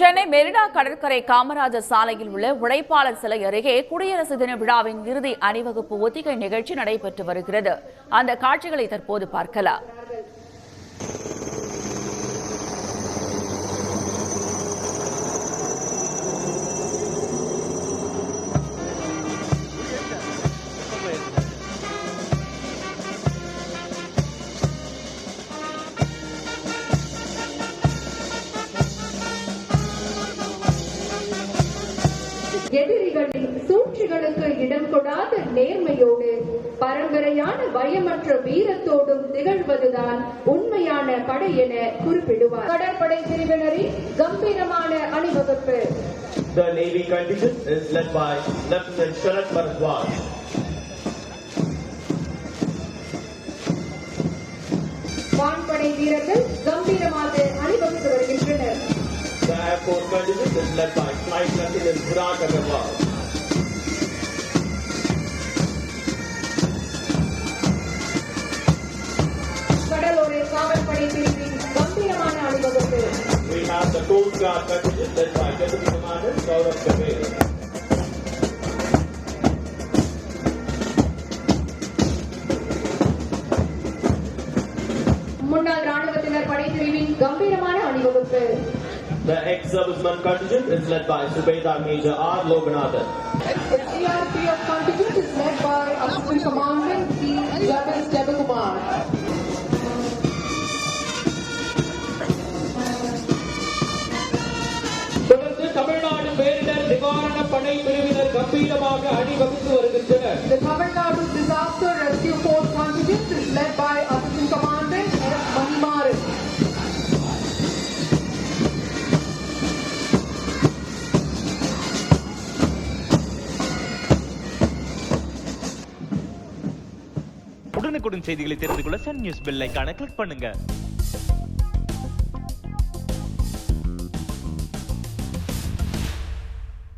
சென்னை மெரினா கடற்கரை காமராஜர் சாலையில் உள்ள உழைப்பாளர் சிலை அருகே குடியரசு தின விழாவின் இறுதி அணிவகுப்பு ஒத்திகை நிகழ்ச்சி நடைபெற்று வருகிறது. அந்த காட்சிகளை தற்போது பார்க்கலாம். எதிரிகளின் சூழ்ச்சிகளுக்கு இடம் கொடாத நேர்மையோடு பரம்பரையான பயமற்ற வீரத்தோடும் திகழ்வதுதான் உண்மையான படை என குறிப்பிடுவார். கடற்படை பிரிவினரின் கம்பீரமான அணிவகுப்பு. The Navy contingent is led by Lieutenant Sharat Bharadwaj. வான்படை வீரர்கள் கம்பீரமாக அணிவகுத்து வருகின்றனர். The Air Force contingent is led by Flight Lieutenant Virat Agarwal. கடலோர காவல்படை பிரிவின் கம்பீரமான அணிவகுப்பு. We have the Coast Guard contingent led by Deputy Commander Gaurav Dave. முன்னாள் ராணுவத்தினர் படைப்பிரிவின் கம்பீரமான அணிவகுப்பு. The ex-serviceman contingent is led by Subedar Major R. Loganathan. The CRPF contingent is led by Assistant Commandant C. Javis Devakumar. தொடர்ந்து தமிழ்நாடு பேரிடர் நிவாரண படை பிரிவினர் கம்பீரமாக அணிவகுத்து வருகின்றனர். The Tamil Nadu Disaster Rescue Force contingent is led by Assistant Commandant S. Manimaran. உடனுக்குடன் செய்திகளை தெரிந்து கொள்ள சன் நியூஸ் பெல் ஐகானை கிளிக் பண்ணுங்க.